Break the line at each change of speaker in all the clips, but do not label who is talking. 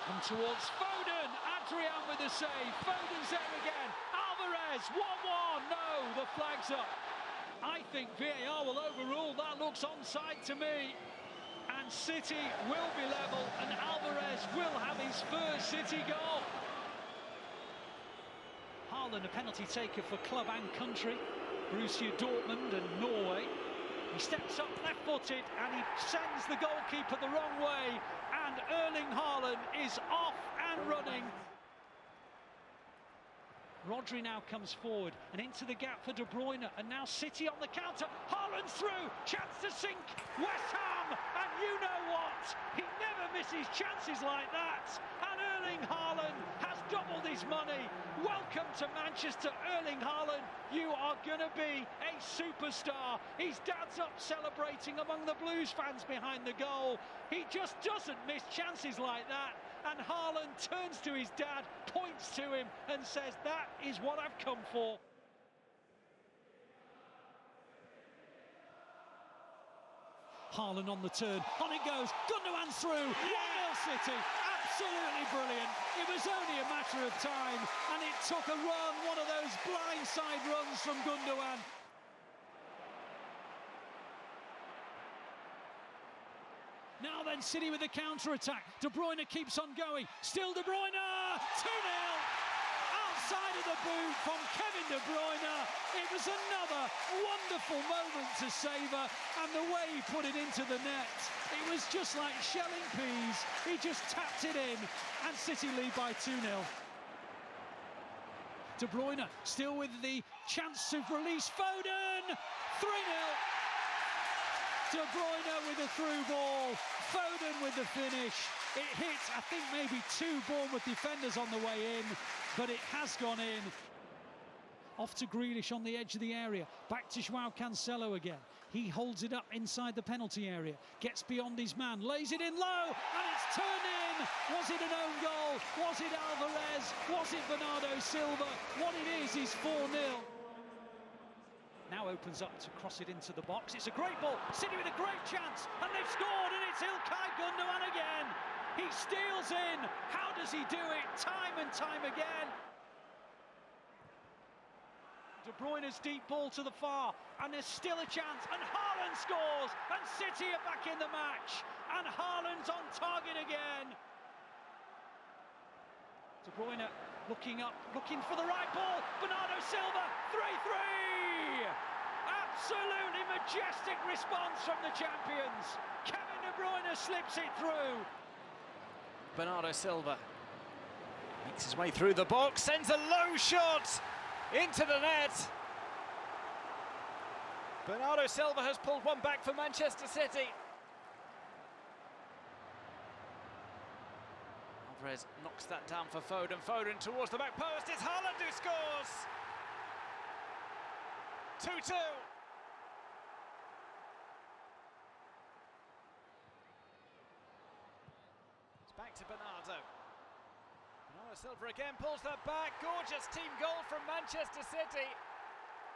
Come towards Foden, Adrian with the save, Foden's there again, Alvarez, 1-1, no, the flag's up. I think VAR will overrule, that looks onside to me. And City will be level, and Alvarez will have his first City goal. Haaland, a penalty taker for club and country, Borussia Dortmund and Norway. He steps up left-footed and he sends the goalkeeper the wrong way, and Erling Haaland is off and running. Rodri now comes forward and into the gap for De Bruyne, and now City on the counter. Haaland's through, chance to sink West Ham, and you know what? He never misses chances like that, and Erling Haaland has doubled his money. Welcome to Manchester, Erling Haaland. You are going to be a superstar. His dad's up celebrating among the Blues fans behind the goal. He just doesn't miss chances like that, and Haaland turns to his dad, points to him and says, that is what I've come for. Haaland on the turn, on it goes, Gundogan's through, 1-0 City, absolutely brilliant. It was only a matter of time, and it took a run, one of those blindside runs from Gundogan. Now then, City with the counter-attack, De Bruyne keeps on going, still De Bruyne, 2-0! Outside of the boot from Kevin De Bruyne. It was another wonderful moment to savour, and the way he put it into the net, it was just like shelling peas. He just tapped it in, and City lead by 2-0. De Bruyne still with the chance to release Foden, 3-0. De Bruyne with a through ball, Foden with the finish. It hit, I think, maybe 2 Bournemouth defenders on the way in, but it has gone in. Off to Grealish on the edge of the area, back to Joao Cancelo again. He holds it up inside the penalty area, gets beyond his man, lays it in low, and it's turned in. Was it an own goal? Was it Alvarez? Was it Bernardo Silva? What it is 4-0. Now opens up to cross it into the box. It's a great ball. City with a great chance, and they've scored, and it's Ilkay Gundogan again. He steals in. How does he do it? Time and time again. De Bruyne's deep ball to the far, and there's still a chance, and Haaland scores, and City are back in the match, and Haaland's on target again. De Bruyne looking up, looking for the right ball. Bernardo Silva, 3-3! Absolutely majestic response from the champions. Kevin De Bruyne slips it through.
Bernardo Silva makes his way through the box, sends a low shot into the net. Bernardo Silva has pulled one back for Manchester City. Mahrez knocks that down for Foden. Foden towards the back post. It's Haaland who scores. 2-2. It's back to Bernardo. Bernardo Silva again pulls that back. Gorgeous team goal from Manchester City.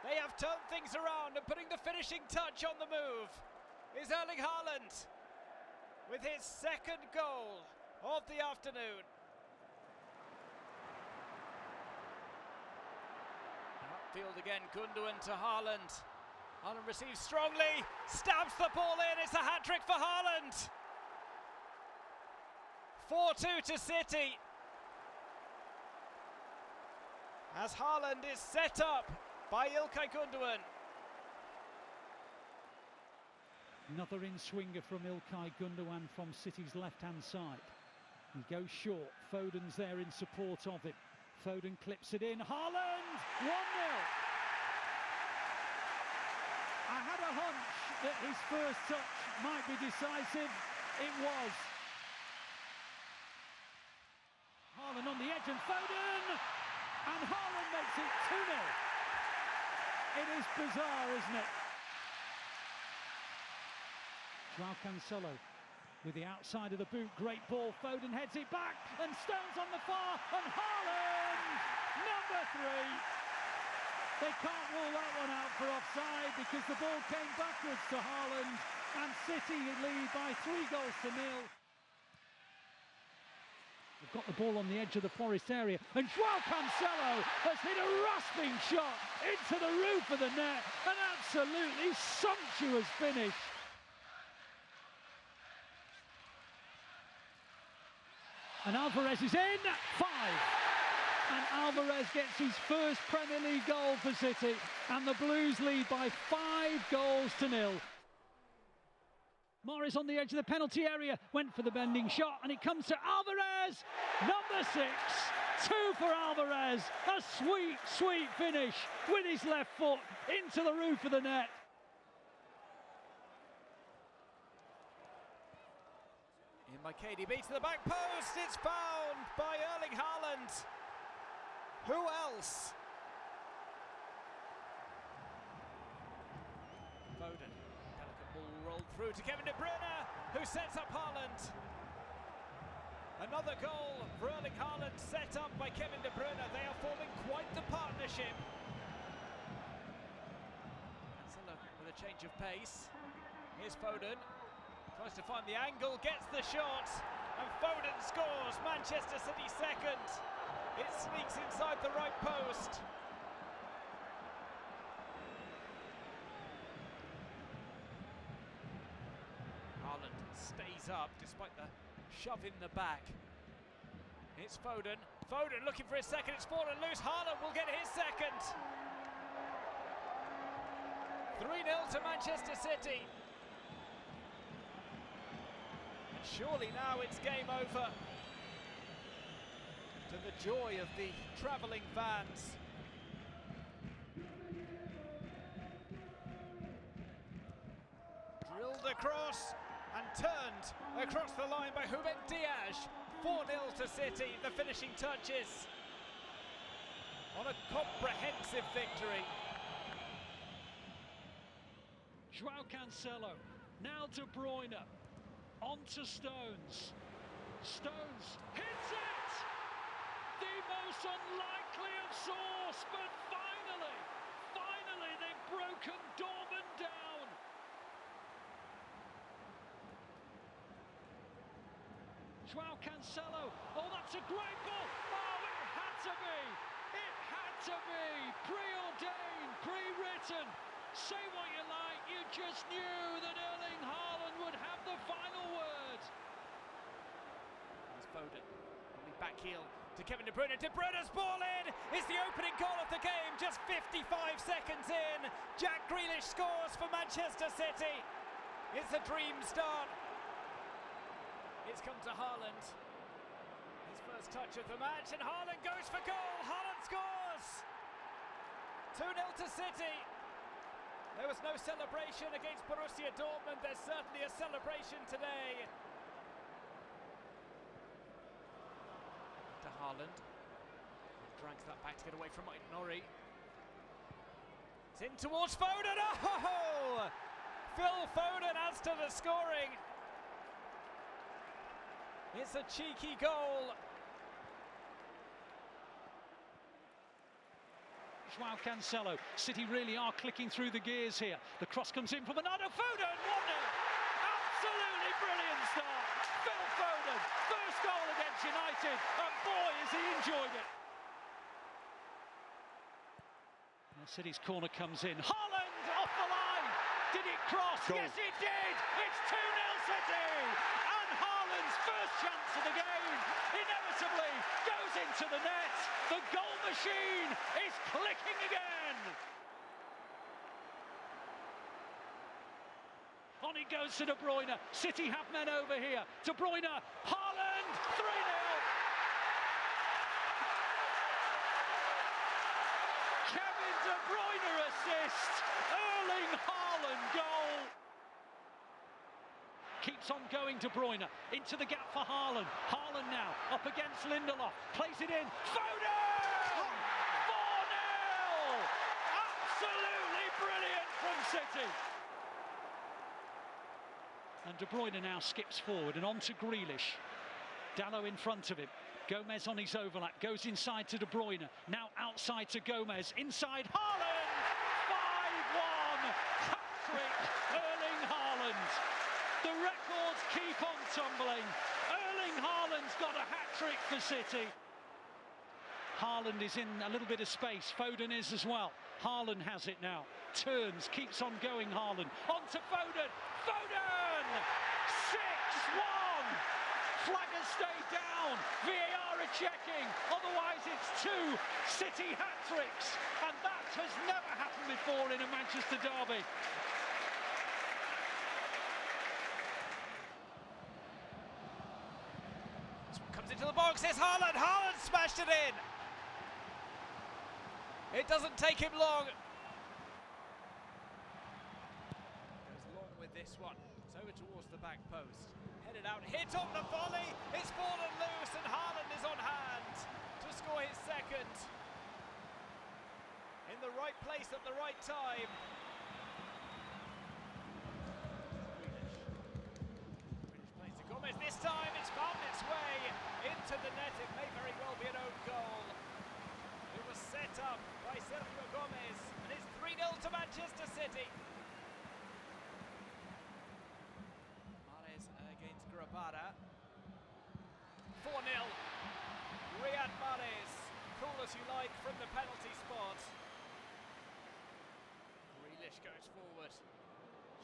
They have turned things around, and putting the finishing touch on the move is Erling Haaland with his second goal of the afternoon. And upfield again, Gundogan to Haaland. Haaland receives strongly, stabs the ball in, it's a hat-trick for Haaland. 4-2 to City, as Haaland is set up by Ilkay Gundogan.
Another in-swinger from Ilkay Gundogan from City's left-hand side. He goes short, Foden's there in support of it. Foden clips it in, Haaland, 1-0. I had a hunch that his first touch might be decisive. It was. Haaland on the edge, and Foden, and Haaland makes it 2-0. It is bizarre, isn't it? Joao Cancelo with the outside of the boot, great ball, Foden heads it back, and Stones on the far, and Haaland, number 3. They can't rule that one out for offside because the ball came backwards to Haaland, and City lead by 3-0. They've got the ball on the edge of the Forest area, and Joao Cancelo has hit a rasping shot into the roof of the net. An absolutely sumptuous finish. And Alvarez is in, 5. And Alvarez gets his first Premier League goal for City, and the Blues lead by 5-0. Mahrez on the edge of the penalty area, went for the bending shot, and it comes to Alvarez, number 6, 2 for Alvarez, a sweet, sweet finish with his left foot into the roof of the net.
In by KDB to the back post, it's found by Erling Haaland. Who else? Foden. Delicate ball rolled through to Kevin De Bruyne, who sets up Haaland. Another goal for Erling Haaland, set up by Kevin De Bruyne. They are forming quite the partnership. Cancelo with a change of pace. Here's Foden. Tries to find the angle, gets the shot, and Foden scores. Manchester City second. It sneaks inside the right post. Haaland stays up despite the shove in the back. It's Foden. Foden looking for his second. It's fallen loose. Haaland will get his second. 3-0 to Manchester City. And surely now it's game over. To the joy of the travelling fans. Drilled across and turned across the line by Ruben Dias. 4-0 to City, the finishing touches on a comprehensive victory.
Joao Cancelo, now De Bruyne, on to Stones. Stones hits it! The most unlikely of sorts, but finally they've broken Dortmund down. Joao Cancelo, oh that's a great ball, oh it had to be, preordained, pre-written. Say what you like, you just knew that Erling Haaland would have the final word.
There's Foden, only back heel to Kevin De Bruyne. De Bruyne's ball in is the opening goal of the game, just 55 seconds in. Jack Grealish scores for Manchester City. It's a dream start. It's come to Haaland. His first touch of the match, and Haaland goes for goal. Haaland scores. 2-0 to City. There was no celebration against Borussia Dortmund. There's certainly a celebration today. To Haaland. Drags that back to get away from Mike Norrie. It's in towards Foden. Oh! Phil Foden adds to the scoring. It's a cheeky goal.
Joao Cancelo, City really are clicking through the gears here. The cross comes in from another Foden, 1-0. Absolutely brilliant start. Phil Foden, first goal against United, and boy has he enjoyed it. Now City's corner comes in. Haaland off the line. Did it cross? Goal. Yes it did. It's 2-0 City. And Haaland's first chance of the game inevitably goes into the net. The goal machine is clicking again. On it goes to De Bruyne. City have men over here. De Bruyne, Haaland, 3-0. Kevin De Bruyne assist. Erling Haaland goal. Keeps on going, De Bruyne, into the gap for Haaland. Haaland now, up against Lindelof, plays it in, Foden! 4-0! Absolutely brilliant from City! And De Bruyne now skips forward and on to Grealish. Dalot in front of him. Gomez on his overlap, goes inside to De Bruyne, now outside to Gomez, inside Haaland! 5-1! Hat-trick, Erling Haaland! The records keep on tumbling. Erling Haaland's got a hat-trick for City. Haaland is in a little bit of space, Foden is as well. Haaland has it now, turns, keeps on going Haaland, on to Foden, Foden! 6-1! Flag has stayed down, VAR are checking, otherwise it's 2 City hat-tricks, and that has never happened before in a Manchester derby.
This one comes into the box, it's Haaland, Haaland smashed it in! It doesn't take him long. Goes long with this one. It's over towards the back post. Headed out, hit on the volley. It's fallen loose and Haaland is on hand to score his second. In the right place at the right time. Grealish plays to Gomez. This time it's found its way into the net. It may very well be an own goal. It was set up by Sergio Gomez, and it's 3-0 to Manchester City. Mahrez against Guardiola. 4-0. Riyad Mahrez, cool as you like from the penalty spot. Grealish goes forward,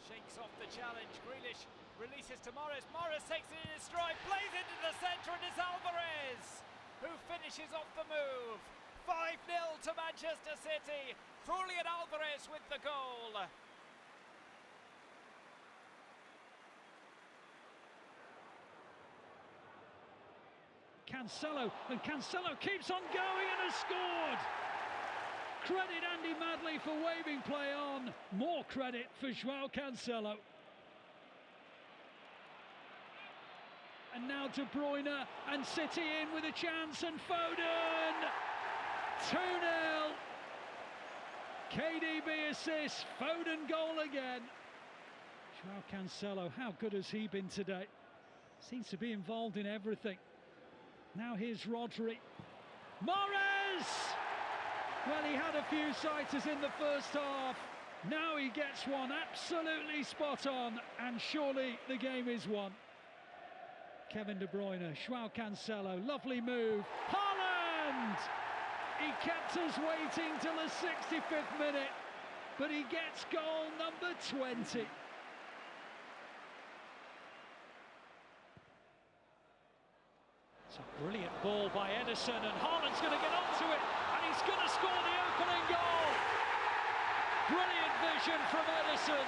shakes off the challenge. Grealish releases to Mahrez. Mahrez takes it in his stride, plays into the centre, and it's Alvarez who finishes off the move. 5-0 to Manchester City. Julian Alvarez with the goal.
Cancelo, and Cancelo keeps on going and has scored. Credit Andy Madley for waving play on. More credit for Joao Cancelo. And now De Bruyne, and City in with a chance, and Foden. 2-0. KDB assist, Foden goal again. Joao Cancelo, how good has he been today? Seems to be involved in everything. Now here's Rodri. Mahrez! Well, he had a few sighters in the first half. Now he gets one absolutely spot on, and surely the game is won. Kevin De Bruyne, Joao Cancelo, lovely move. Haaland! He kept us waiting till the 65th minute, but he gets goal number 20. It's a brilliant ball by Edison, and Haaland's going to get onto it, and he's going to score the opening goal. Brilliant vision from Edison.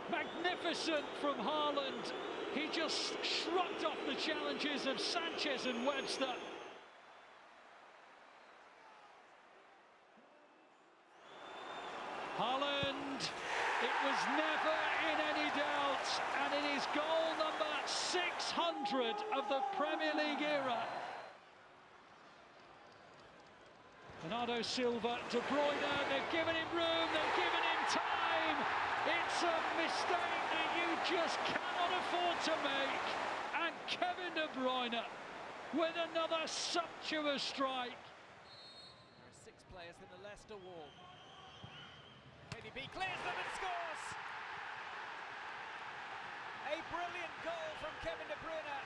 Magnificent from Haaland. He just shrugged off the challenges of Sanchez and Webster. Haaland, it was never in any doubt, and it is goal number 600 of the Premier League era. Bernardo Silva, De Bruyne, they've given him room, they've given him time. It's a mistake that you just cannot afford to make. And Kevin De Bruyne with another sumptuous strike.
There are 6 players in the Leicester wall. KDB clears them and scores! A brilliant goal from Kevin De Bruyne.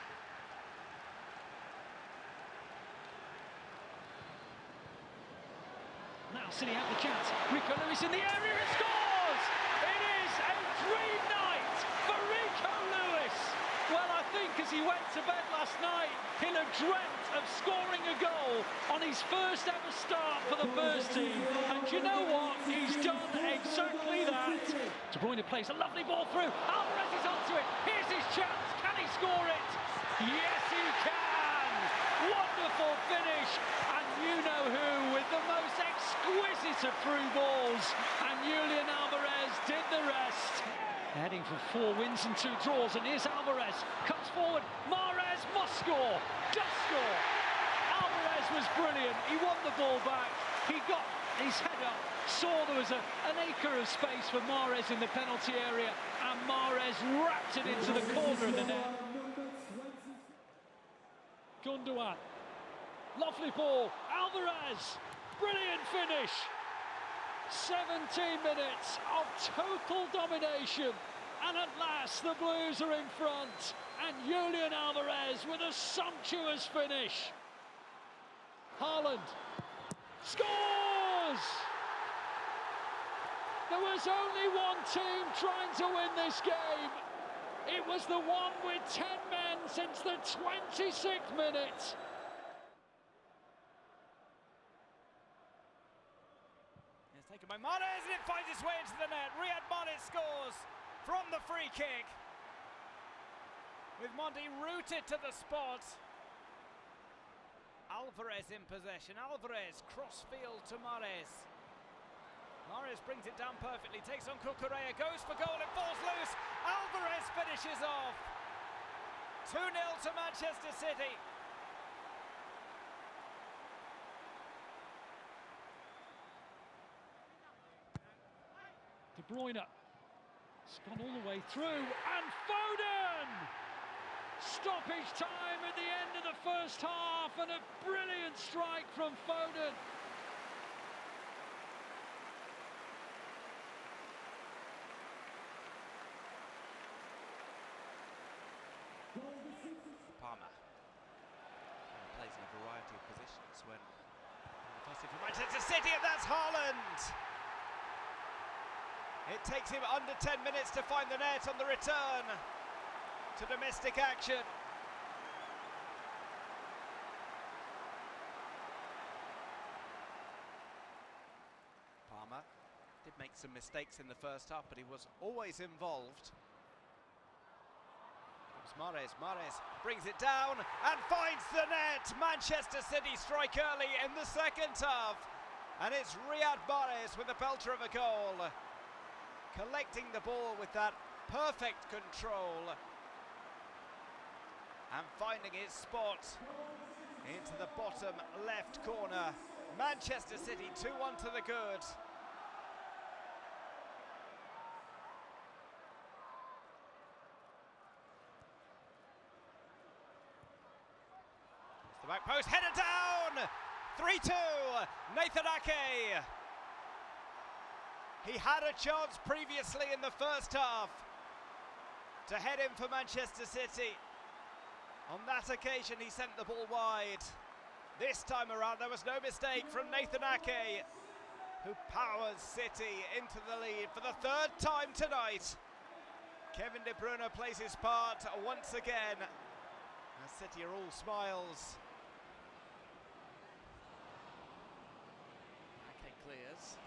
Now City have the chance. Rico Lewis in the area and scores! It is a dream night for Rico Lewis. Well, I think as he went to bed last night, he'll have dreamt of scoring a goal on his first ever start for the first team. And you know what? He's done exactly that. De Bruyne plays a lovely ball through. Alvarez is onto it. Here's his chance. Can he score it? Yes, he can. Wonderful finish. And you know who with the most exquisite of through balls. And Julian Alvarez did the rest. Heading for 4 wins and 2 draws, and here's Alvarez, cuts forward, Mahrez must score, does score. Alvarez was brilliant, he won the ball back, he got his head up, saw there was an acre of space for Mahrez in the penalty area, and Mahrez wrapped it into the corner of the net. Gundogan, lovely ball, Alvarez, brilliant finish. 17 minutes of total domination, and at last the Blues are in front, And Julian Alvarez with a sumptuous finish. Haaland scores! There was only one team trying to win this game. It was the one with 10 men since the 26th minute.
It's taken by Mahrez and it finds its way into the net. Riyad Mahrez scores from the free kick. With Monty rooted to the spot. Alvarez in possession. Alvarez cross-field to Mahrez. Mahrez brings it down perfectly, takes on Cucurella, goes for goal, it falls loose. Alvarez finishes off. 2-0 to Manchester City.
Bruyne. It's gone all the way through, and Foden! Stoppage time at the end of the first half, and a brilliant strike from Foden.
Palmer plays in a variety of positions when passing for Manchester City, and that's Haaland. It takes him under 10 minutes to find the net on the return to domestic action. Palmer did make some mistakes in the first half, but he was always involved. Mahrez brings it down and finds the net. Manchester City strike early in the second half, and it's Riyad Mahrez with a belter of a goal, collecting the ball with that perfect control and finding his spot into the bottom left corner. Manchester City 2-1 to the good. The back post, header down! 3-2, Nathan Ake. He had a chance previously in the first half to head in for Manchester City. On that occasion he sent the ball wide. This time around there was no mistake from Nathan Ake, who powers City into the lead for the third time tonight. Kevin De Bruyne plays his part once again. And City are all smiles. Ake clears.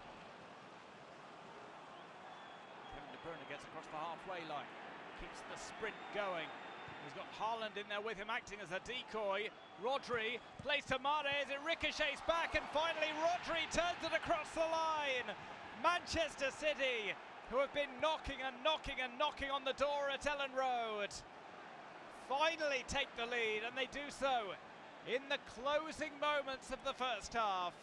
Kevin De Bruyne gets across the halfway line. Keeps the sprint going. He's got Haaland in there with him acting as a decoy. Rodri plays to Mahrez, it ricochets back, and finally Rodri turns it across the line. Manchester City, who have been knocking and knocking and knocking on the door at Ellen Road, finally take the lead, and they do so in the closing moments of the first half.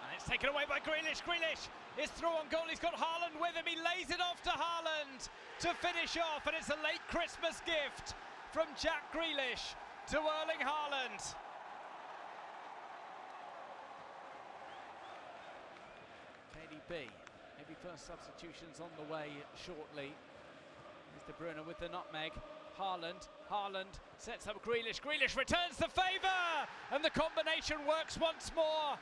And it's taken away by Grealish. Grealish is through on goal. He's got Haaland with him. He lays it off to Haaland to finish off, and it's a late Christmas gift from Jack Grealish to Erling Haaland. KDB, maybe first substitutions on the way shortly. Here's De Bruyne with the nutmeg. Haaland sets up Grealish. Grealish returns the favour, and the combination works once more.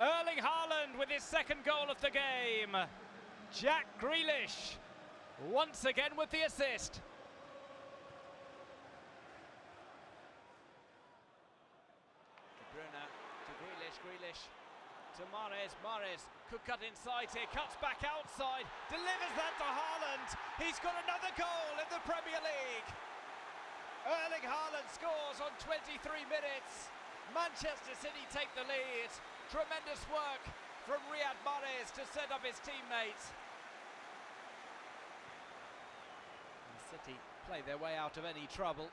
Erling Haaland with his second goal of the game. Jack Grealish once again with the assist. De Bruyne to Grealish. Grealish to Mahrez. Mahrez could cut inside here, cuts back outside, delivers that to Haaland. He's got another goal in the Premier League. Erling Haaland scores on 23 minutes. Manchester City take the lead. Tremendous work from Riyad Mahrez to set up his teammates. And City play their way out of any trouble.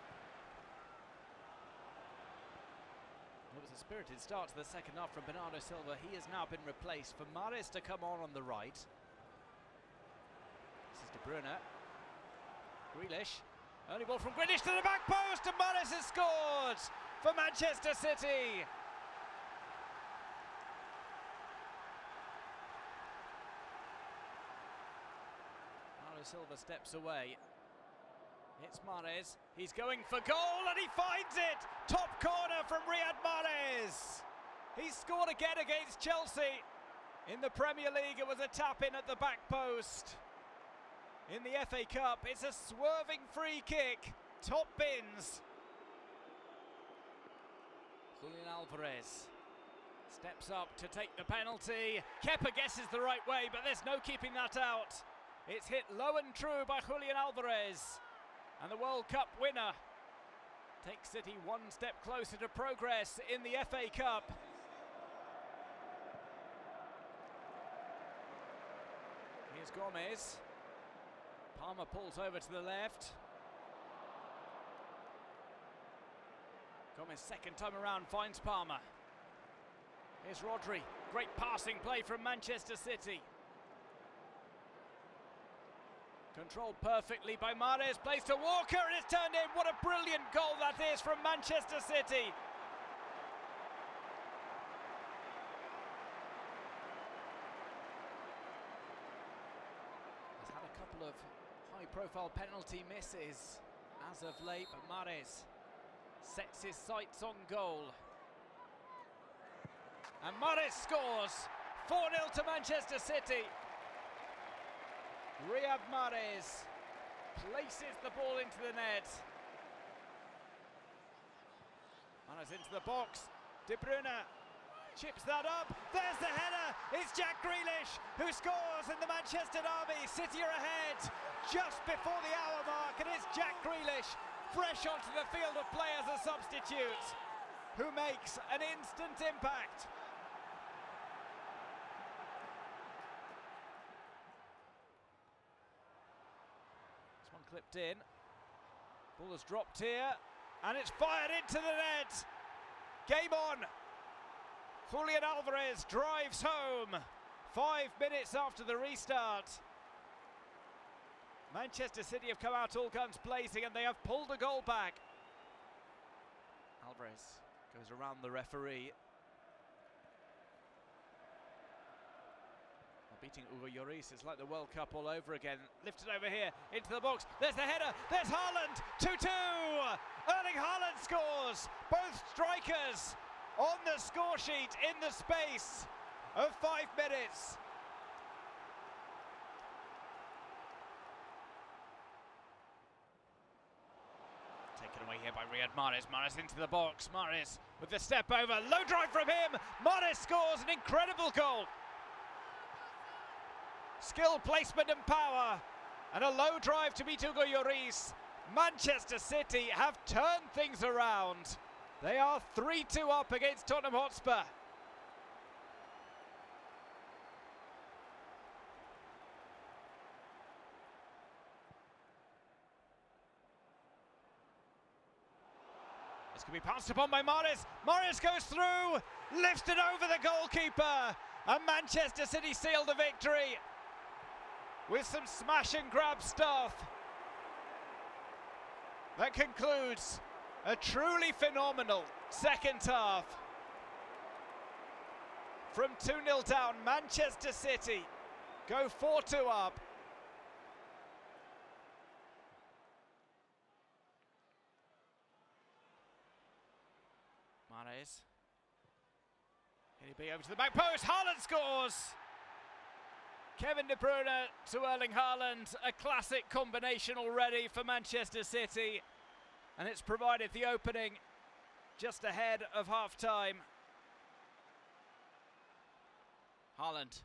It was a spirited start to the second half from Bernardo Silva. He has now been replaced for Mahrez to come on the right. This is De Bruyne. Grealish. Early ball from Grealish to the back post, and Mahrez has scored for Manchester City. Silva steps away. It's Mahrez. He's going for goal and he finds it! Top corner from Riyad Mahrez! He's scored again against Chelsea. In the Premier League, it was a tap-in at the back post. In the FA Cup, it's a swerving free kick. Top bins. Julian Alvarez steps up to take the penalty. Kepa guesses the right way, but there's no keeping that out. It's hit low and true by Julian Alvarez. And the World Cup winner takes City one step closer to progress in the FA Cup. Here's Gomez. Palmer pulls over to the left. Gomez, second time around, finds Palmer. Here's Rodri. Great passing play from Manchester City. Controlled perfectly by Mahrez. Plays to Walker and it's turned in. What a brilliant goal that is from Manchester City. Has had a couple of high-profile penalty misses as of late, but Mahrez sets his sights on goal. And Mahrez scores 4-0 to Manchester City. Riyad Mahrez places the ball into the net. Mahrez into the box. De Bruyne chips that up. There's the header. It's Jack Grealish who scores in the Manchester derby. City are ahead just before the hour mark, and it's Jack Grealish, fresh onto the field of play as a substitute, who makes an instant impact. This one clipped in. Ball has dropped here, and it's fired into the net. Game on. Julian Alvarez drives home 5 minutes after the restart. Manchester City have come out all guns blazing and they have pulled a goal back. Alvarez goes around the referee. Well, beating Hugo Lloris is like the World Cup all over again. Lifted over here into the box. There's the header. There's Haaland. 2-2. Erling Haaland scores. Both strikers on the score sheet in the space of 5 minutes. Taken away here by Riyad Mahrez. Mahrez into the box. Mahrez with the step over. Low drive from him. Mahrez scores an incredible goal. Skill, placement and power. And a low drive to beat Hugo Lloris. Manchester City have turned things around. They are 3-2 up against Tottenham Hotspur. This can be passed upon by Mahrez. Mahrez goes through, lifted over the goalkeeper, and Manchester City seal the victory with some smash and grab stuff. That concludes a truly phenomenal second half. From 2-0 down, Manchester City go 4-2 up. Mahrez. Can he be over to the back post? Haaland scores! Kevin De Bruyne to Erling Haaland. A classic combination already for Manchester City. And it's provided the opening just ahead of half-time. Haaland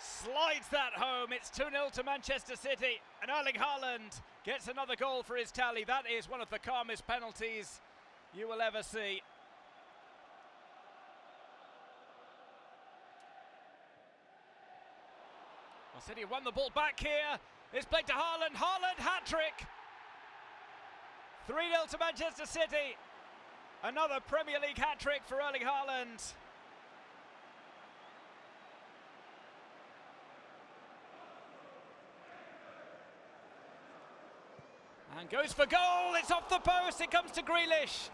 slides that home. It's 2-0 to Manchester City. And Erling Haaland gets another goal for his tally. That is one of the calmest penalties you will ever see. Well, City won the ball back here. It's played to Haaland. Haaland hat-trick. 3-0 to Manchester City. Another Premier League hat-trick for Erling Haaland. And goes for goal. It's off the post. It comes to Grealish.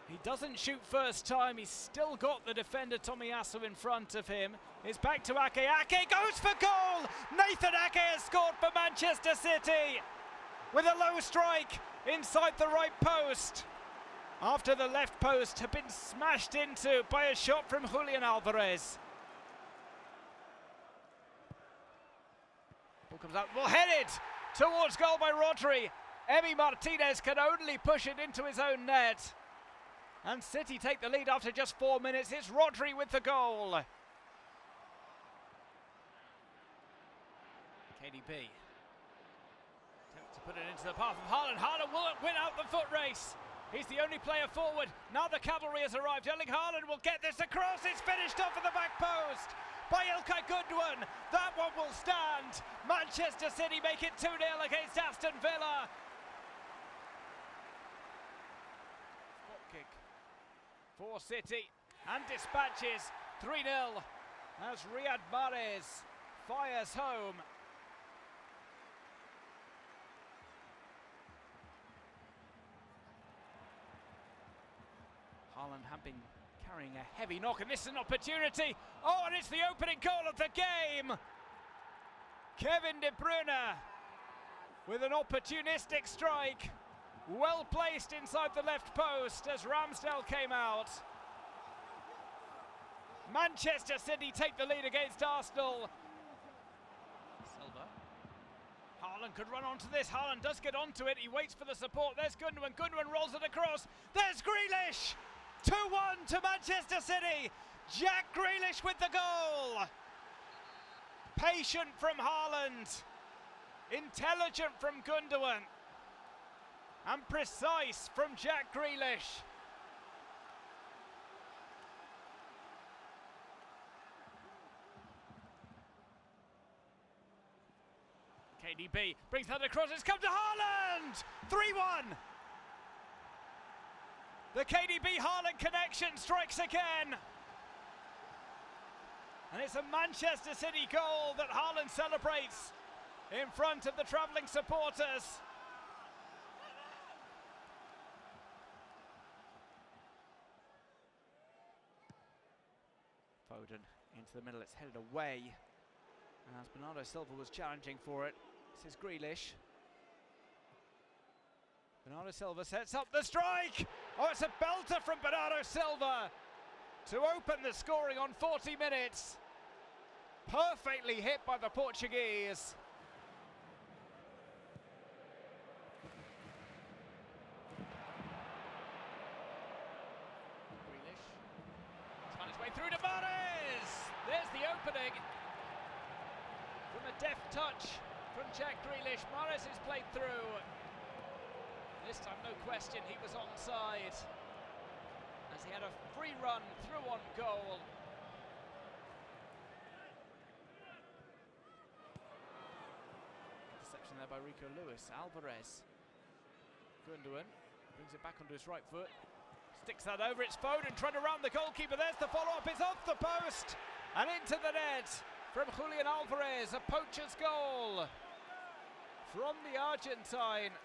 He doesn't shoot first time, he's still got the defender Tomiyasu in front of him. It's back to Ake. Ake goes for goal! Nathan Ake has scored for Manchester City with a low strike inside the right post, after the left post had been smashed into by a shot from Julian Alvarez. Ball comes out, well headed towards goal by Rodri. Emi Martinez can only push it into his own net. And City take the lead after just 4 minutes. It's Rodri with the goal. KDB. Attempt to put it into the path of Haaland. Haaland will win out the foot race. He's the only player forward. Now the cavalry has arrived. Erling Haaland will get this across. It's finished off at the back post by Ilkay Gundogan. That one will stand. Manchester City make it 2-0 against Aston Villa. Spot kick for City and dispatches 3-0 as Riyad Mahrez fires home. Haaland had been carrying a heavy knock, and this is an opportunity. Oh, and it's the opening goal of the game. Kevin De Bruyne with an opportunistic strike. Well placed inside the left post as Ramsdale came out. Manchester City take the lead against Arsenal. Silva. Haaland could run onto this. Haaland does get onto it. He waits for the support. There's Gundogan. Gundogan rolls it across. There's Grealish. 2-1 to Manchester City. Jack Grealish with the goal. Patient from Haaland. Intelligent from Gundogan. And precise from Jack Grealish. KDB brings that across, it's come to Haaland! 3-1! The KDB Haaland connection strikes again. And it's a Manchester City goal that Haaland celebrates in front of the travelling supporters. Foden into the middle, it's headed away as Bernardo Silva was challenging for it. This is Grealish. Bernardo Silva sets up the strike! Oh, it's a belter from Bernardo Silva to open the scoring on 40 minutes. Perfectly hit by the Portuguese. Grealish has found his way through to Mahrez. There's the opening. From a deft touch from Jack Grealish, Mahrez is played through. This time, no question, he was onside as he had a free run through on goal. Interception there by Rico Lewis. Alvarez. Gundogan brings it back onto his right foot. Sticks that over, it's Foden trying to round the goalkeeper. There's the follow-up, it's off the post and into the net from Julian Alvarez. A poacher's goal from the Argentine.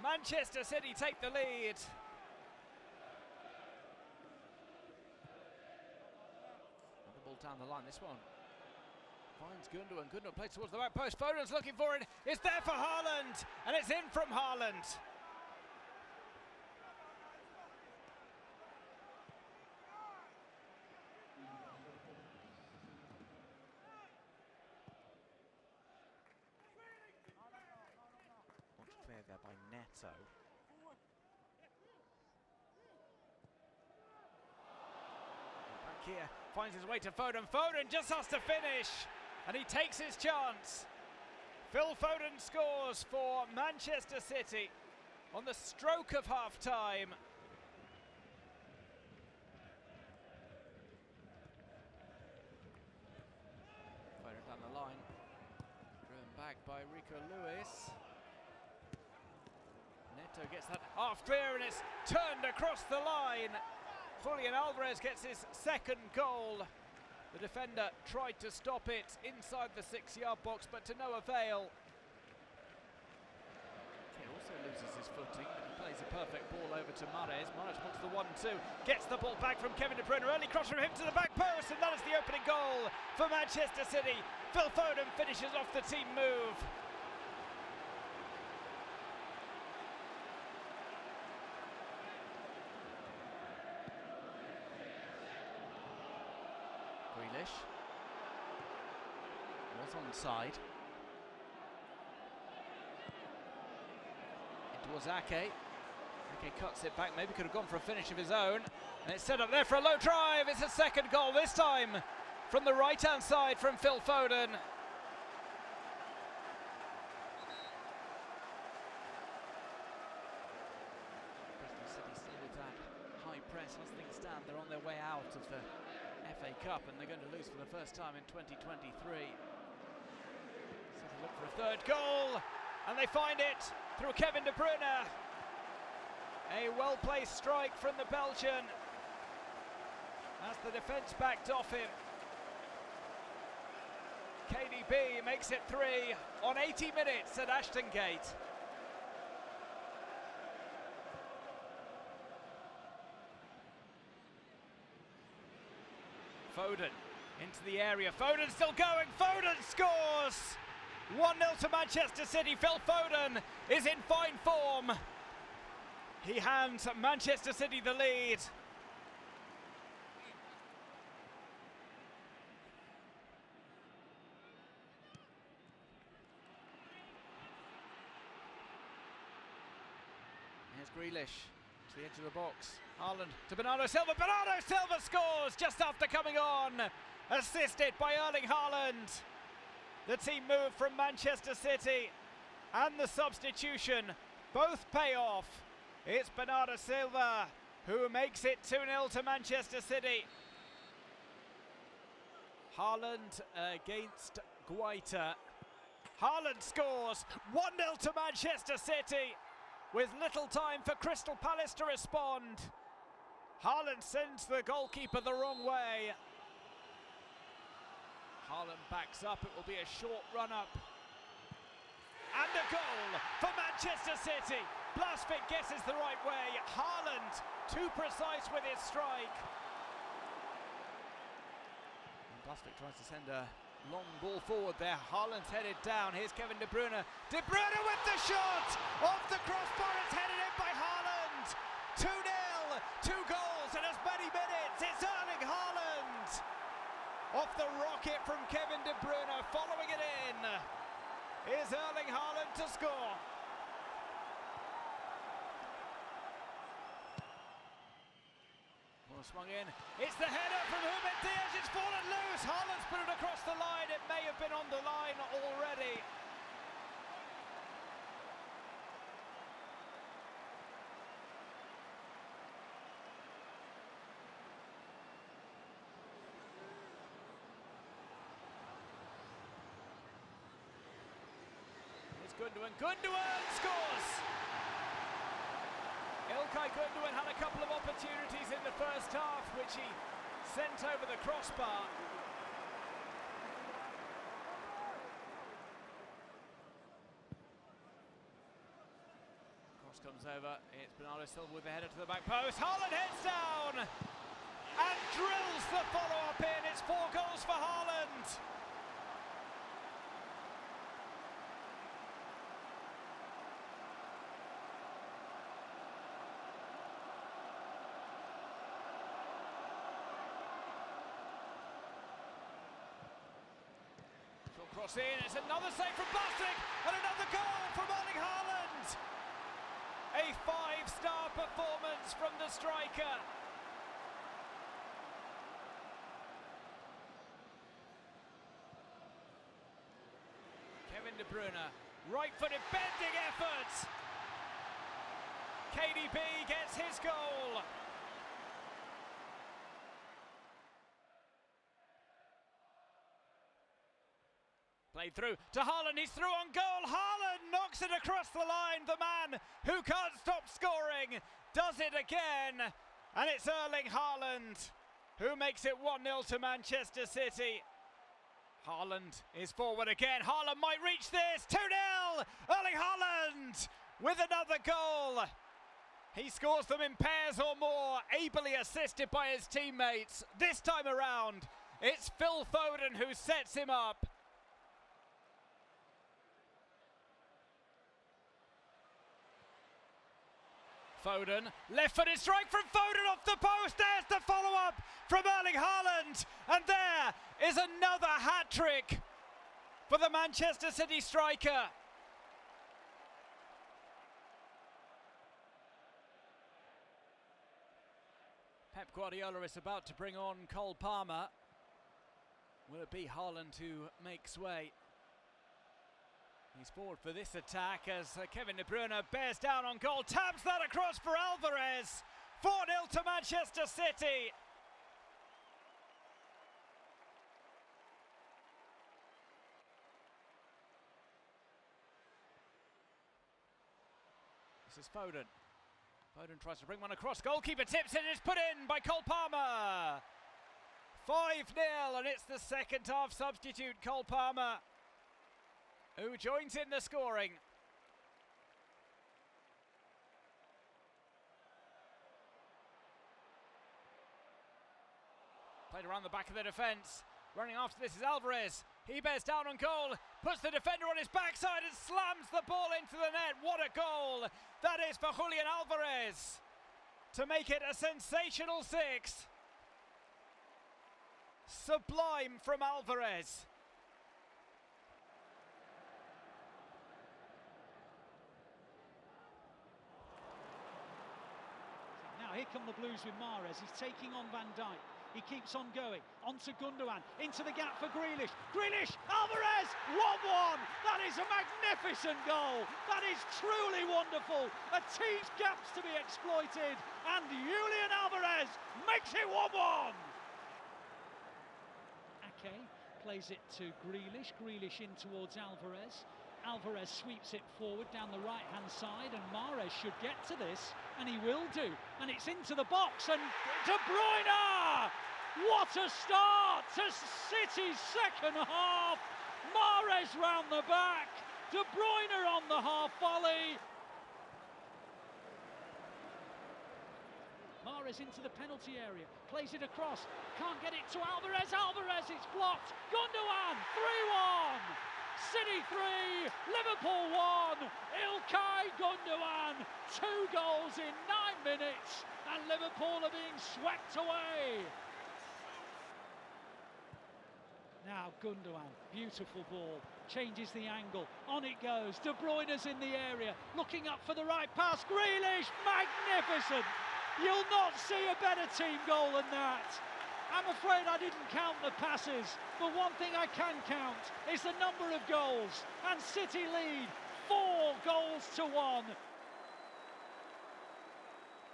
Manchester City take the lead. Another ball down the line, this one. Finds Gundogan. Gundogan plays towards the back post. Foden's looking for it. It's there for Haaland. And it's in from Haaland. Clear there by Neto. Back here, finds his way to Foden. Foden just has to finish, and he takes his chance. Phil Foden scores for Manchester City on the stroke of half-time. Foden down the line, driven back by Rico Lewis. Neto gets that half clear and it's turned across the line. Julian Alvarez gets his second goal. The defender tried to stop it inside the 6-yard box, but to no avail. Okay, also Also loses his footing, but he plays a perfect ball over to Mahrez. Mahrez wants the 1-2, gets the ball back from Kevin De Bruyne. Early cross from him to the back post, and that is the opening goal for Manchester City. Phil Foden finishes off the team move. Grealish was onside. It was Ake. Ake cuts it back, maybe could have gone for a finish of his own. And it's set up there for a low drive. It's a second goal, this time from the right-hand side from Phil Foden. Bristol City still with that high press as things stand. They're on their way out of the FA Cup and they're going to lose for the first time in 2023. So they look for a third goal and they find it through Kevin De Bruyne. A well-placed strike from the Belgian as the defence backed off him. KDB makes it 3 on 80 minutes at Ashton Gate. Foden into the area. Foden still going. Foden scores! 1-0 to Manchester City. Phil Foden is in fine form. He hands Manchester City the lead. Here's Grealish to the edge of the box. Haaland to Bernardo Silva. Bernardo Silva scores just after coming on. Assisted by Erling Haaland. The team move from Manchester City and the substitution both pay off. It's Bernardo Silva who makes it 2-0 to Manchester City. Haaland against Guaita. Haaland scores 1-0 to Manchester City with little time for Crystal Palace to respond. Haaland sends the goalkeeper the wrong way. Haaland backs up, it will be a short run up. And a goal for Manchester City. Blasvik guesses the right way. Haaland too precise with his strike. And Blasvik tries to send a long ball forward there. Haaland's headed down. Here's Kevin De Bruyne. De Bruyne with the shot! Off the crossbar, it's headed in by Haaland. 2-0, 2 goals in as many minutes. It's Erling Haaland. Off the rocket from Kevin De Bruyne, following it in is Erling Haaland to score. Ball swung in, it's the header from Ruben Diaz, it's fallen loose. Haaland's put it across the line, it may have been on the line already. Gundogan scores! İlkay Gundogan had a couple of opportunities in the first half which he sent over the crossbar. Cross comes over, it's Bernardo Silva with the header to the back post. Haaland heads down and drills the follow-up in. It's 4 goals for Haaland. Cross in, it's another save from Blasvik and another goal from Erling Haaland. A 5-star performance from the striker. Kevin De Bruyne, right-footed bending effort. KDB gets his goal. Played through to Haaland, he's through on goal. Haaland knocks it across the line. The man who can't stop scoring does it again. And it's Erling Haaland who makes it 1-0 to Manchester City. Haaland is forward again. Haaland might reach this. 2-0. Erling Haaland with another goal. He scores them in pairs or more, ably assisted by his teammates. This time around, it's Phil Foden who sets him up. Foden, left-footed strike from Foden off the post. There's the follow-up from Erling Haaland. And there is another hat-trick for the Manchester City striker. Pep Guardiola is about to bring on Cole Palmer. Will it be Haaland who makes way? He's forward for this attack as Kevin De Bruyne bears down on goal, taps that across for Alvarez. 4-0 to Manchester City. This is Foden. Foden tries to bring one across, goalkeeper tips it, it's put in by Cole Palmer. 5-0 and it's the second half substitute, Cole Palmer, who joins in the scoring. Played around the back of the defence. Running after this is Alvarez. He bears down on goal, puts the defender on his backside and slams the ball into the net. What a goal that is for Julian Alvarez to make it a sensational 6. Sublime from Alvarez.
Now here come the Blues with Mahrez. He's taking on Van Dijk. He keeps on going, onto Gundogan, into the gap for Grealish. Grealish, Alvarez, 1-1. That is a magnificent goal. That is truly wonderful. A team's gaps to be exploited, and Julian Alvarez makes it 1-1. Ake plays it to Grealish. Grealish in towards Alvarez. Alvarez sweeps it forward down the right-hand side, and Mahrez should get to this, and he will do. And it's into the box, and De Bruyne! What a start to City's second half! Mahrez round the back, De Bruyne on the half volley. Mahrez into the penalty area, plays it across, can't get it to Alvarez. Alvarez, it's blocked. Gundogan, 3-1. City 3, Liverpool 1, Ilkay Gundogan, 2 goals in 9 minutes, and Liverpool are being swept away. Now Gundogan, beautiful ball, changes the angle, on it goes, De Bruyne's in the area, looking up for the right pass, Grealish, magnificent! You'll not see a better team goal than that. I'm afraid I didn't count the passes, but one thing I can count is the number of goals, and City lead 4-1.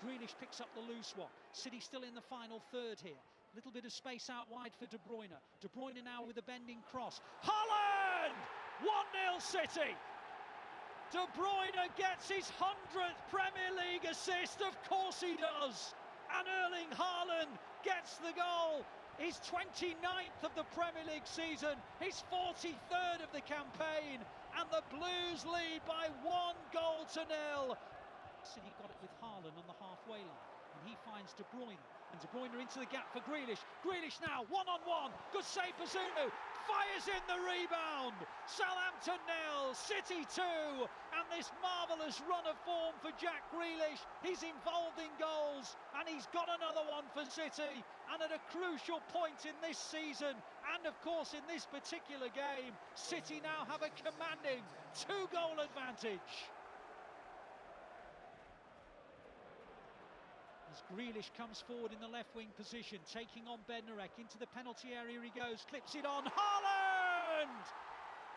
Grealish picks up the loose one. City still in the final third here. Little bit of space out wide for De Bruyne. De Bruyne now with a bending cross. Haaland! 1-0 City. De Bruyne gets his 100th Premier League assist. Of course he does. And Erling Haaland gets the goal. His 29th of the Premier League season. His 43rd of the campaign. And the Blues lead by 1-0. City got it with Haaland on the halfway line. And he finds De Bruyne. And De Bruyne into the gap for Grealish. Grealish now, 1-on-1. Good save for Zunu. Fires in the rebound. Southampton 0, City 2. And this marvellous run of form for Jack Grealish. He's involved in goals. And he's got another one for City. And at a crucial point in this season, and of course in this particular game, City now have a commanding 2-goal advantage. As Grealish comes forward in the left wing position, taking on Bednarek, into the penalty area he goes, clips it on, Haaland!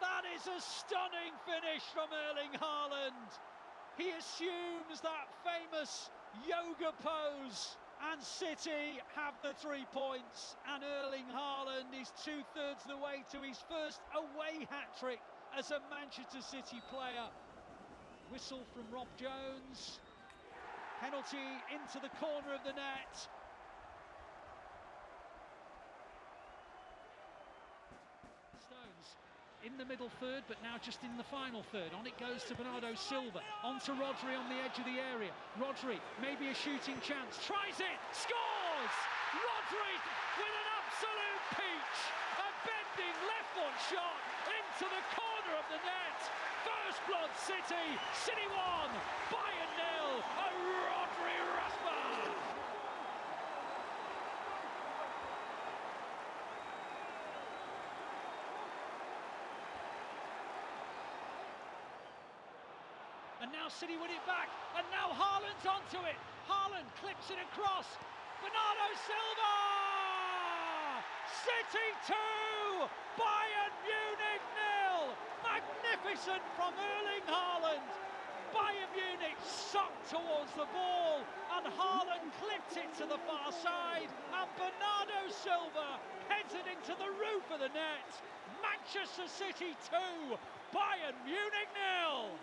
That is a stunning finish from Erling Haaland. He assumes that famous yoga pose, and City have the 3 points, and Erling Haaland is 2/3 the way to his first away hat-trick as a Manchester City player. Whistle from Rob Jones. Penalty into the corner of the net. Stones in the middle third, but now just in the final third. On it goes to Bernardo Silva, on to Rodri on the edge of the area. Rodri, maybe a shooting chance, tries it, scores! Rodri with an absolute peach, a bending left foot shot into the corner of the net. First blood City, City 1, Bayern 0, a Rodri Rasmus! And now City win it back, and now Haaland's onto it. Haaland clips it across. Bernardo Silva! City 2, Bayern Munich 0. Magnificent from Erling Haaland. Bayern Munich sucked towards the ball, and Haaland clipped it to the far side, and Bernardo Silva heads it into the roof of the net. Manchester City 2, Bayern Munich 0.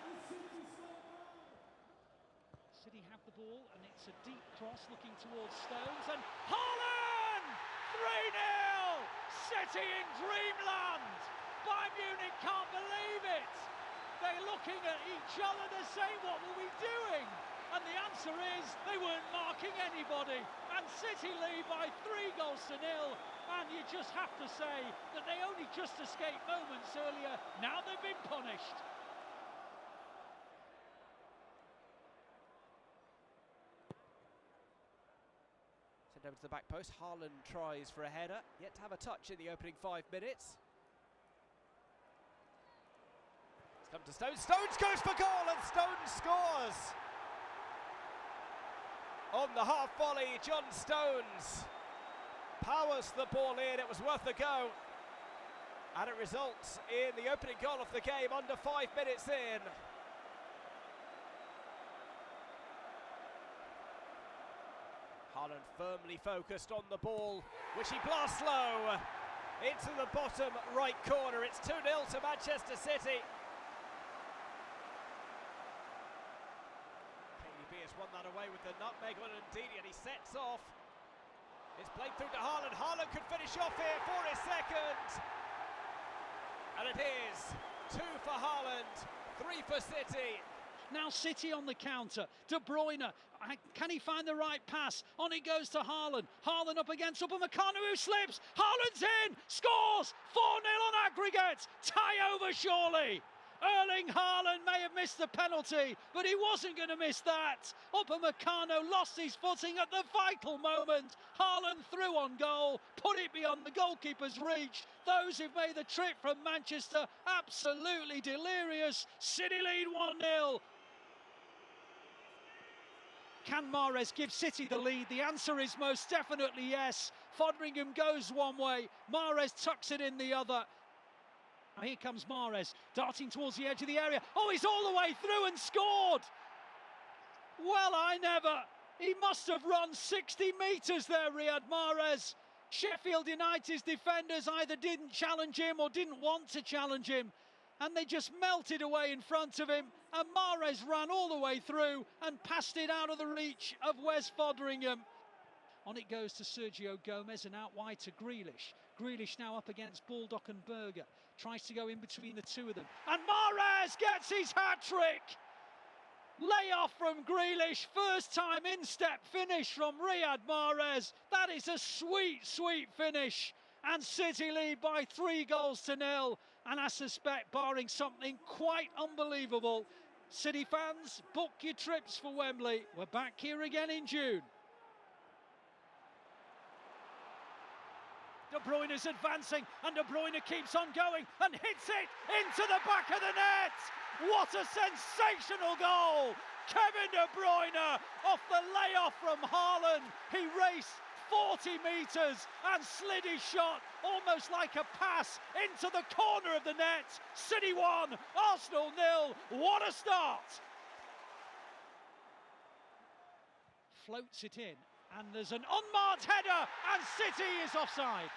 City have the ball, and it's a deep cross looking towards Stones, and Haaland! 3-0! City in dreamland! Bayern Munich can't believe it! They're looking at each other, they're saying, what were we doing? And the answer is, they weren't marking anybody, and City lead by 3 goals to 0, and you just have to say that they only just escaped moments earlier, now they've been punished.
Over to the back post, Haaland tries for a header, yet to have a touch in the opening 5 minutes. It's come to Stones, Stones goes for goal and Stones scores! On the half volley, John Stones powers the ball in, it was worth a go. And it results in the opening goal of the game under 5 minutes in. Haaland firmly focused on the ball, which he blasts low into the bottom right corner. It's 2-0 to Manchester City. KDB has won that away with the nutmeg on Ndidi, and he sets off. It's played through to Haaland. Haaland could finish off here for his second. And it is 2 for Haaland, 3 for City.
Now City on the counter, De Bruyne, can he find the right pass? On it goes to Haaland, Haaland up against Upamecano who slips, Haaland's in, scores, 4-0 on aggregate, tie over surely. Erling Haaland may have missed the penalty, but he wasn't going to miss that. Upamecano lost his footing at the vital moment. Haaland threw on goal, put it beyond the goalkeeper's reach. Those who've made the trip from Manchester, absolutely delirious. City lead 1-0. Can Mahrez give City the lead? The answer is most definitely yes. Foderingham goes one way, Mahrez tucks it in the other. Now here comes Mahrez, darting towards the edge of the area. Oh, he's all the way through and scored! Well, I never. He must have run 60 metres there, Riyad Mahrez. Sheffield United's defenders either didn't challenge him or didn't want to challenge him, and they just melted away in front of him, and Mahrez ran all the way through and passed it out of the reach of Wes Foderingham. On it goes to Sergio Gomez and out wide to Grealish. Grealish now up against Baldock and Berger. Tries to go in between the two of them. And Mahrez gets his hat-trick! Layoff from Grealish, first time in-step finish from Riyad Mahrez. That is a sweet, sweet finish. And City lead by 3 goals to 0. And I suspect, barring something quite unbelievable, City fans, book your trips for Wembley. We're back here again in June. De Bruyne is advancing, and De Bruyne keeps on going and hits it into the back of the net. What a sensational goal! Kevin De Bruyne off the layoff from Haaland. He raced 40 metres and slid his shot almost like a pass into the corner of the net. City 1, Arsenal 0. What a start! Floats it in, and there's an unmarked header, and City is offside.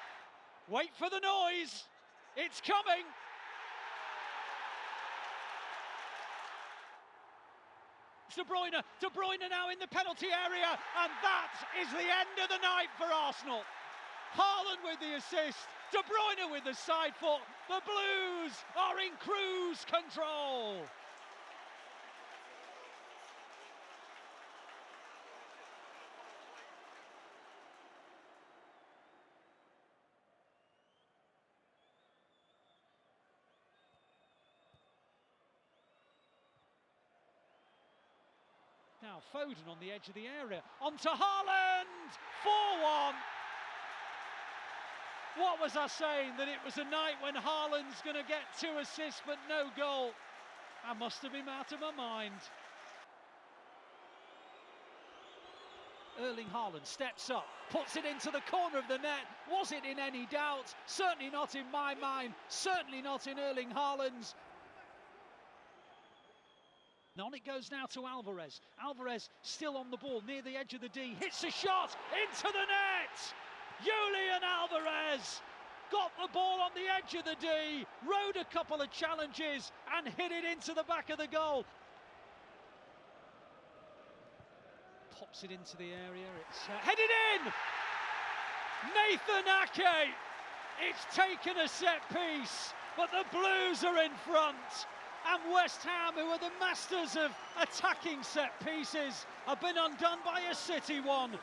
Wait for the noise, it's coming. It's De Bruyne now in the penalty area, and that is the end of the night for Arsenal. Haaland with the assist, De Bruyne with the side foot, The Blues are in cruise control. Now Foden on the edge of the area, onto Haaland, 4-1. What was I saying? That it was a night when Haaland's going to get 2 assists but no goal. I must have been out of my mind. Erling Haaland steps up, puts it into the corner of the net. Was it in any doubt? Certainly not in my mind, certainly not in Erling Haaland's. On it goes now to Alvarez. Alvarez still on the ball near the edge of the D. Hits a shot into the net. Julian Alvarez got the ball on the edge of the D, rode a couple of challenges and hit it into the back of the goal. Pops it into the area. It's headed in. Nathan Ake. It's taken a set piece, but the Blues are in front. And West Ham, who are the masters of attacking set pieces, have been undone by a City one.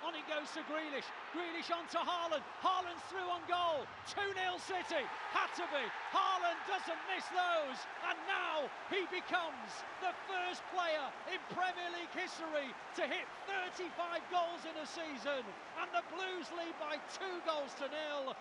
On it goes to Grealish. Grealish onto Haaland. Haaland's through on goal. 2-0 City. Had to be. Haaland doesn't miss those. And now he becomes the first player in Premier League history to hit 35 goals in a season. And the Blues lead by 2 goals to 0.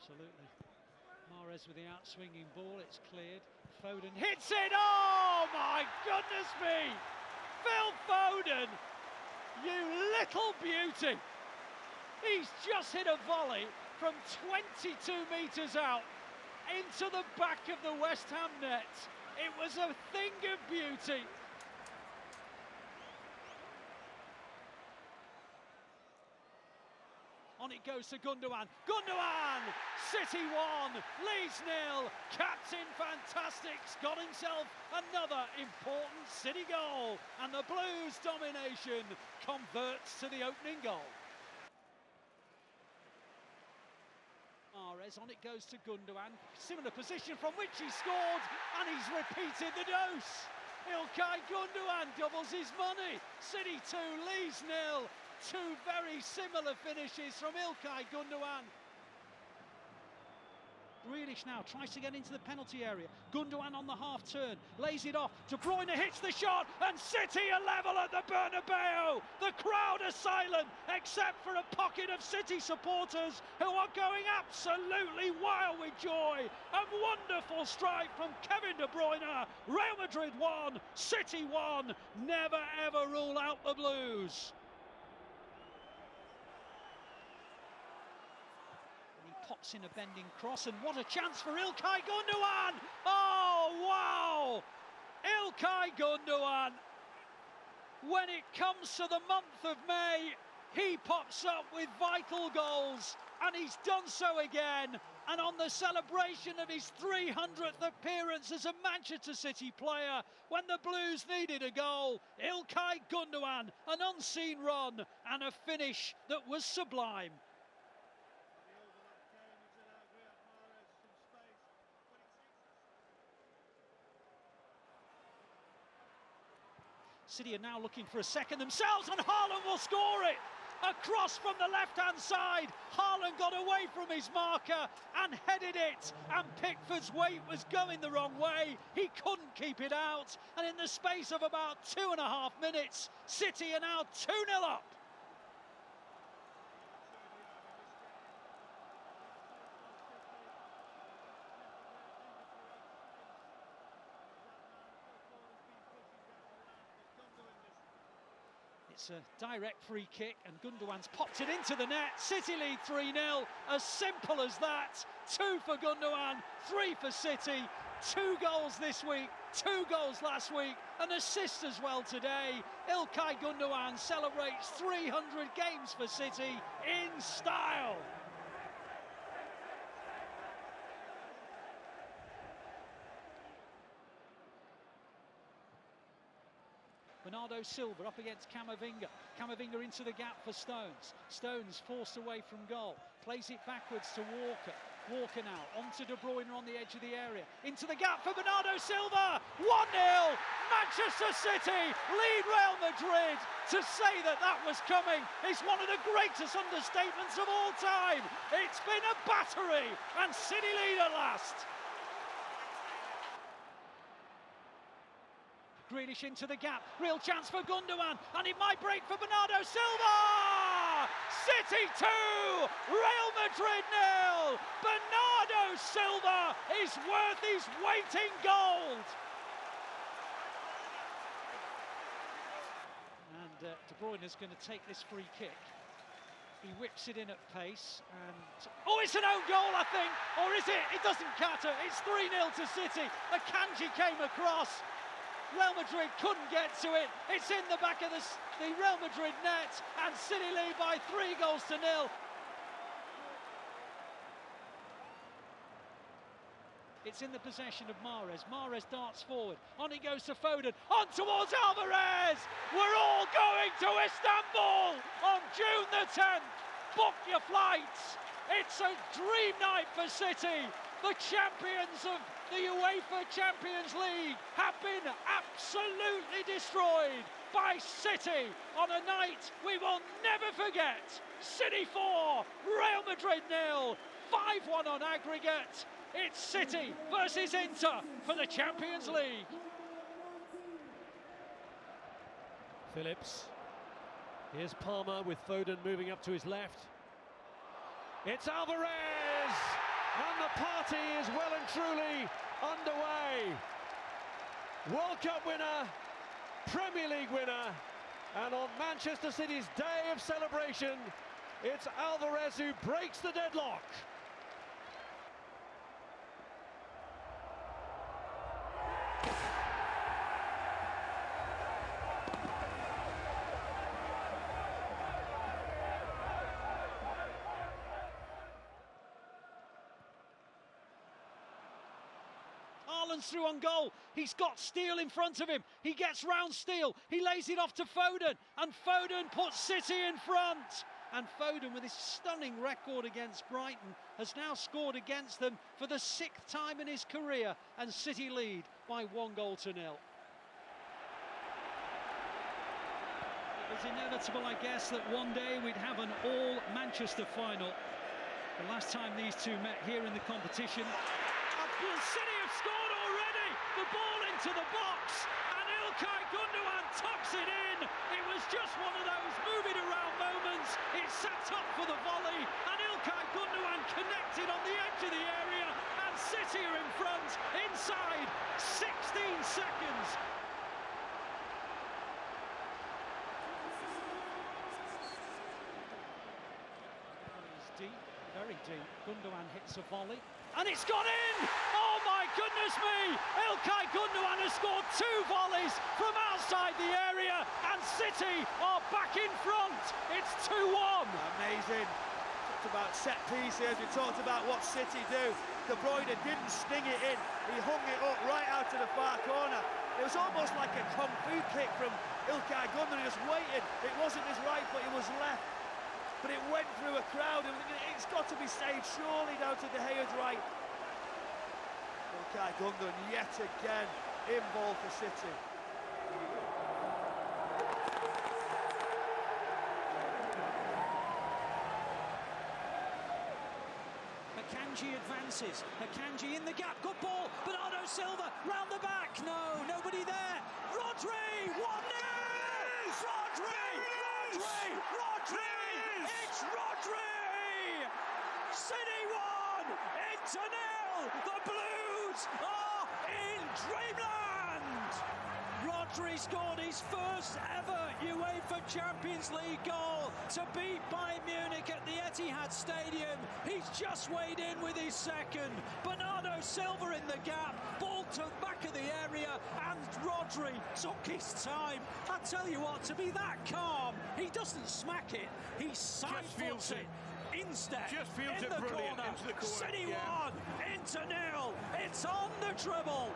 Absolutely. Mahrez with the out-swinging ball, it's cleared. Foden hits it! Oh my goodness me! Phil Foden, you little beauty! He's just hit a volley from 22 metres out into the back of the West Ham net. It was a thing of beauty. On it goes to Gundogan. Gundogan! City 1, Leeds 0. Captain Fantastic's got himself another important City goal. And the Blues' domination converts to the opening goal. Mahrez, on it goes to Gundogan. Similar position from which he scored, and he's repeated the dose. Ilkay Gundogan doubles his money. City 2, Leeds 0. 2 very similar finishes from Ilkay Gundogan. Grealish now tries to get into the penalty area. Gundogan on the half turn, lays it off to Bruyne, hits the shot, and City are level at the Bernabeu. The crowd are silent, except for a pocket of City supporters who are going absolutely wild with joy. A wonderful strike from Kevin De Bruyne. Real Madrid 1, City 1. Never ever rule out the Blues. Pops in a bending cross, and what a chance for Ilkay Gundogan! Oh wow! Ilkay Gundogan, when it comes to the month of May, he pops up with vital goals, and he's done so again. And on the celebration of his 300th appearance as a Manchester City player, when the Blues needed a goal, Ilkay Gundogan, an unseen run and a finish that was sublime. City are now looking for a second themselves, and Haaland will score it! A cross from the left-hand side. Haaland got away from his marker and headed it, and Pickford's weight was going the wrong way. He couldn't keep it out, and in the space of about 2.5 minutes, City are now 2-0 up. It's a direct free kick, and Gundogan's popped it into the net. City lead 3-0. As simple as that. 2 for Gundogan, 3 for City. 2 goals this week, 2 goals last week, an assist as well today. Ilkay Gundogan celebrates 300 games for City in style. Bernardo Silva up against Camavinga. Camavinga into the gap for Stones. Stones forced away from goal. Plays it backwards to Walker. Walker now onto De Bruyne on the edge of the area. Into the gap for Bernardo Silva. 1-0. Manchester City lead Real Madrid. To say that was coming is one of the greatest understatements of all time. It's been a battery and City lead at last. Grealish into the gap, real chance for Gundogan, and it might break for Bernardo Silva! City 2, Real Madrid 0! Bernardo Silva is worth his weight in gold! And De Bruyne is going to take this free kick. He whips it in at pace, and... oh, it's an own goal, I think! Or is it? It doesn't matter, it's 3-0 to City. Akanji came across. Real Madrid couldn't get to it. It's in the back of the Real Madrid net, and City lead by 3-0. It's in the possession of Mahrez. Mahrez darts forward. On he goes to Foden. On towards Alvarez. We're all going to Istanbul on June the 10th. Book your flights. It's a dream night for City. The champions of the UEFA Champions League have been absolutely destroyed by City on a night we will never forget. City 4, Real Madrid 0, 5-1 on aggregate. It's City versus Inter for the Champions League.
Phillips. Here's Palmer with Foden moving up to his left. It's Alvarez! And the party is well and truly underway. World Cup winner, Premier League winner, and on Manchester City's day of celebration, it's Alvarez who breaks the deadlock.
Haaland's through on goal. He's got Steele in front of him. He gets round Steele. He lays it off to Foden, and Foden puts City in front. And Foden, with his stunning record against Brighton, has now scored against them for the 6th time in his career, and City lead by 1-0. It was inevitable, I guess, that one day we'd have an all-Manchester final. The last time these two met here in the competition. City have scored already! The ball into the box, and Ilkay Gundogan tucks it in. It was just one of those moving around moments. It sat up for the volley, and Ilkay Gundogan connected on the edge of the area, and City are in front inside 16 seconds. It's deep, very deep. Gundogan hits a volley, and it's gone in! Oh my goodness me! Ilkay Gundogan has scored 2 volleys from outside the area, and City are back in front. It's 2-1.
Amazing. Talked about set pieces. We talked about what City do. De Bruyne didn't sting it in. He hung it up right out to the far corner. It was almost like a kung fu kick from Ilkay Gundogan. He just waited. It wasn't his right foot, it was left. But it went through a crowd, and it's got to be saved surely down to De Gea's right. Ilkay Gundogan yet again in ball for City.
Akanji advances. Akanji in the gap. Good ball. Bernardo Silva round the back. No, nobody there. Rodri! 1-0! Rodri! It's Rodri! City 1! Inter 0! The Blues are in dreamland! Rodri scored his first ever UEFA Champions League goal to beat Bayern Munich at the Etihad Stadium. He's just weighed in with his second. Bernardo Silva in the gap, ball to the back of the area, and Rodri took his time. I tell you what, to be that calm, he doesn't smack it, he side foots it. Instead,
Just feels
in
it
the
brilliant
corner,
into the corner.
City 1, Inter 0. It's on the dribble.